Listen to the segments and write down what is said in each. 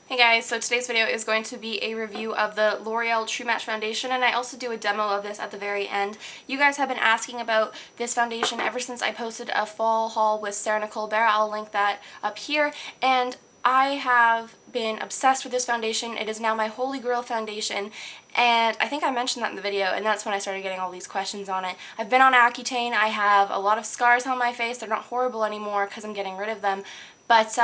Hey guys, so today's video is going to be a review of the L'Oreal True Match Foundation, and I also do a demo of this at the very end. You guys have been asking about this foundation ever since I posted a fall haul with Sarah Nicole Bear. I'll link that up here, and I have been obsessed with this foundation. It is now my holy grail foundation, and I think I mentioned that in the video, and that's when I started getting all these questions on it. I've been on Accutane. I have a lot of scars on my face. They're not horrible anymore because I'm getting rid of them, but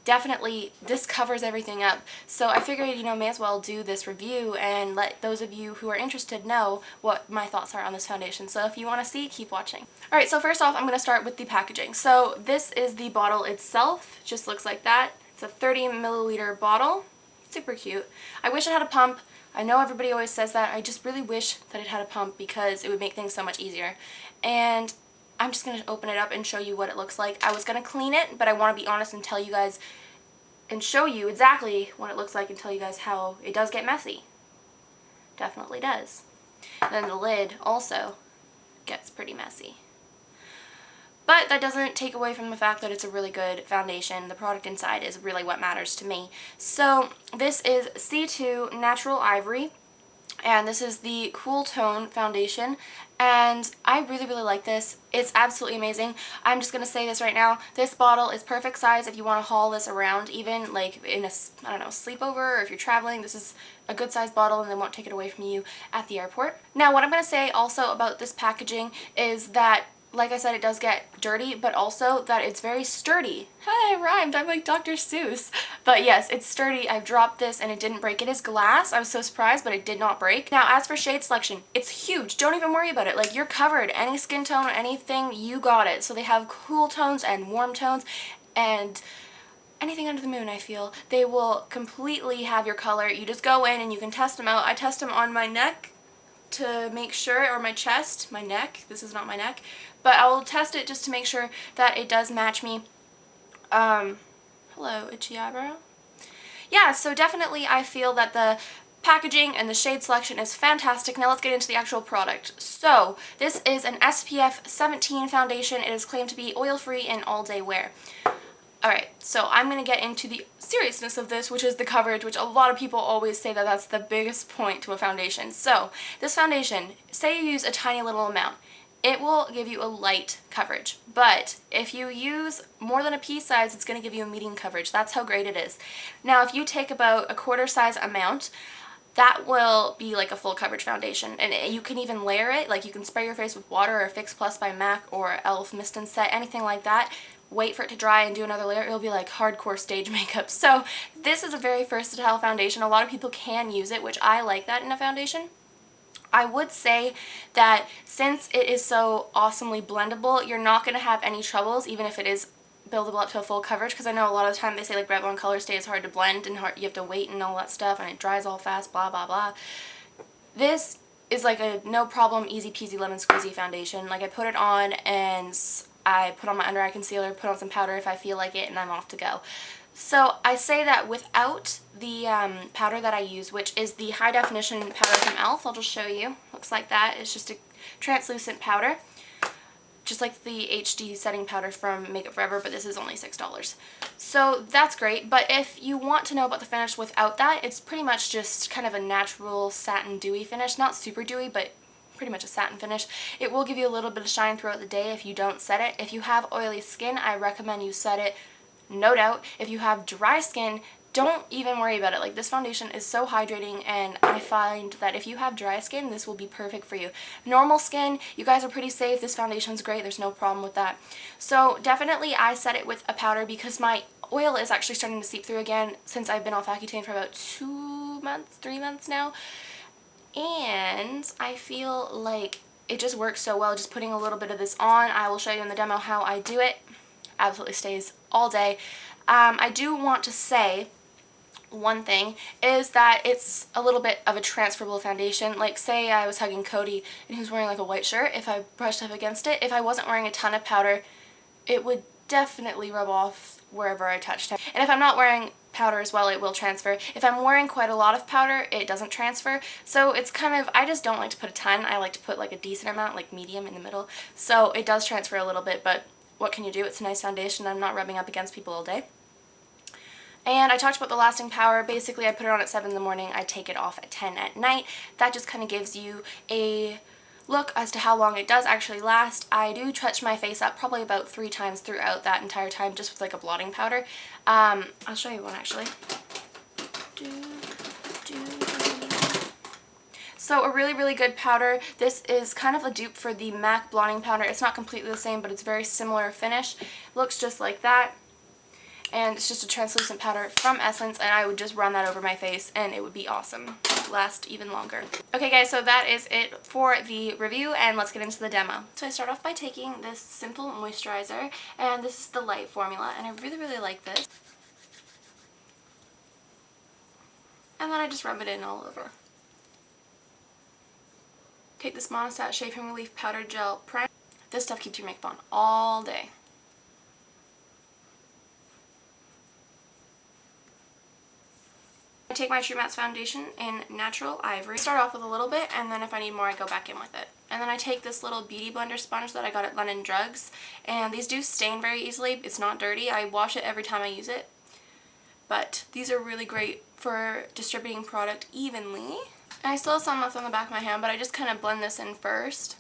definitely this covers everything up. So I figured, may as well do this review and let those of you who are interested know what my thoughts are on this foundation. So if you want to see, keep watching. Alright, so first off, I'm going to start with the packaging. So this is the bottle itself. It just looks like that. It's a 30 milliliter bottle. Super cute. I wish it had a pump. I know everybody always says that. I just really wish that it had a pump because it would make things so much easier. And I'm just going to open it up and show you what it looks like. I was going to clean it, but I want to be honest and tell you guys and show you exactly what it looks like and tell you guys how it does get messy. Definitely does. And then the lid also gets pretty messy. But that doesn't take away from the fact that it's a really good foundation. The product inside is really what matters to me. So this is C2 Natural Ivory, and this is the Cool Tone foundation, and I really like this. It's absolutely amazing. I'm just gonna say this right now, this bottle is perfect size if you want to haul this around, even like in a, I don't know, sleepover, or if you're traveling. This is a good size bottle and they won't take it away from you at the airport. Now what I'm gonna say also about this packaging is that, like I said, it does get dirty, but also that it's very sturdy. Hi, I rhymed. I'm like Dr. Seuss. But yes, it's sturdy. I've dropped this and it didn't break. It is glass. I was so surprised, but it did not break. Now, as for shade selection, it's huge. Don't even worry about it. Like, you're covered. Any skin tone or anything, you got it. So they have cool tones and warm tones and anything under the moon, I feel. They will completely have your color. You just go in and you can test them out. I test them on my neck to make sure, or my chest, my neck, this is not my neck, but I will test it just to make sure that it does match me. Hello, itchy eyebrow? Yeah, so definitely I feel that the packaging and the shade selection is fantastic. Now let's get into the actual product. So, this is an SPF 17 foundation. It is claimed to be oil-free and all-day wear. Alright, so I'm going to get into the seriousness of this, which is the coverage, which a lot of people always say that that's the biggest point to a foundation. So, this foundation, say you use a tiny little amount, it will give you a light coverage. But if you use more than a pea size, it's going to give you a medium coverage. That's how great it is. Now, if you take about a quarter size amount, that will be like a full coverage foundation, and you can even layer it. Like, you can spray your face with water or Fix Plus by MAC or e.l.f. Mist and Set, anything like that. Wait for it to dry and do another layer. It'll be like hardcore stage makeup. So this is a very versatile foundation. A lot of people can use it, which I like that in a foundation. I would say that since it is so awesomely blendable, you're not going to have any troubles, even if it is buildable up to a full coverage, because I know a lot of the time they say like Revlon Color Stay is hard to blend and you have to wait and all that stuff, and it dries all fast, blah blah blah. This is like a no problem, easy peasy lemon squeezy foundation. Like, I put it on and I put on my under eye concealer, put on some powder if I feel like it, and I'm off to go. So I say that without the powder that I use, which is the high definition powder from e.l.f. I'll just show you. Looks like that. It's just a translucent powder, just like the HD setting powder from Makeup Forever, but this is only $6. So that's great, but if you want to know about the finish without that, it's pretty much just kind of a natural satin dewy finish. Not super dewy, but pretty much a satin finish. It will give you a little bit of shine throughout the day if you don't set it. If you have oily skin, I recommend you set it, no doubt. If you have dry skin, don't even worry about it. Like, this foundation is so hydrating, and I find that if you have dry skin, this will be perfect for you. Normal skin, you guys are pretty safe. This foundation's great. There's no problem with that. So definitely I set it with a powder because my oil is actually starting to seep through again since I've been off Accutane for about 2 months, 3 months now. And I feel like it just works so well just putting a little bit of this on. I will show you in the demo how I do it. Absolutely stays all day. I do want to say one thing is that it's a little bit of a transferable foundation. Like, say I was hugging Cody and he was wearing like a white shirt. If I brushed up against it, if I wasn't wearing a ton of powder, it would definitely rub off wherever I touched him. And if I'm not wearing powder as well, it will transfer. If I'm wearing quite a lot of powder, it doesn't transfer. So it's kind of, I just don't like to put a ton. I like to put like a decent amount, like medium in the middle. So it does transfer a little bit, but what can you do? It's a nice foundation. I'm not rubbing up against people all day. And I talked about the lasting power. Basically, I put it on at 7 in the morning. I take it off at 10 at night. That just kind of gives you a look as to how long it does actually last. I do touch my face up probably about 3 times throughout that entire time just with like a blotting powder. I'll show you one actually. So a really, really good powder. This is kind of a dupe for the MAC blotting powder. It's not completely the same, but it's very similar finish. Looks just like that. And it's just a translucent powder from Essence, and I would just run that over my face and it would be awesome. Last even longer. Okay guys, so that is it for the review, and let's get into the demo. So I start off by taking this Simple Moisturizer, and this is the light formula, and I really, really like this. And then I just rub it in all over. Take this Monistat Chafing Relief Powder Gel Primer. This stuff keeps your makeup on all day. I take my True Mattes foundation in Natural Ivory. Start off with a little bit, and then if I need more I go back in with it. And then I take this little Beauty Blender sponge that I got at London Drugs, and these do stain very easily. It's not dirty. I wash it every time I use it. But these are really great for distributing product evenly. And I still have some left on the back of my hand, but I just kind of blend this in first.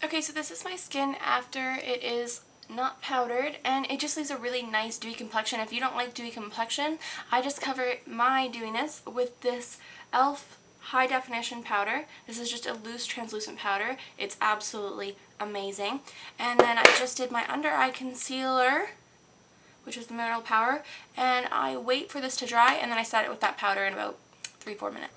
Okay, so this is my skin after it is not powdered, and it just leaves a really nice dewy complexion. If you don't like dewy complexion, I just cover my dewiness with this e.l.f. High Definition powder. This is just a loose translucent powder. It's absolutely amazing. And then I just did my under eye concealer, which is the Mineral Power, and I wait for this to dry, and then I set it with that powder in about 3-4 minutes.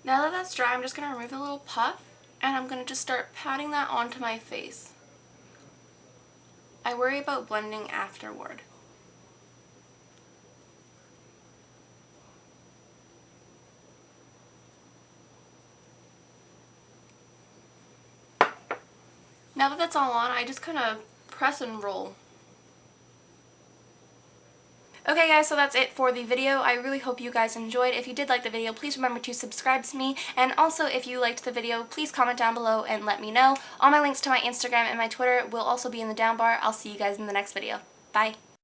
Now that that's dry, I'm just going to remove the little puff, and I'm going to just start patting that onto my face. I worry about blending afterward. Now that that's all on, I just kind of press and roll. Okay guys, so that's it for the video. I really hope you guys enjoyed. If you did like the video, please remember to subscribe to me. And also, if you liked the video, please comment down below and let me know. All my links to my Instagram and my Twitter will also be in the down bar. I'll see you guys in the next video. Bye!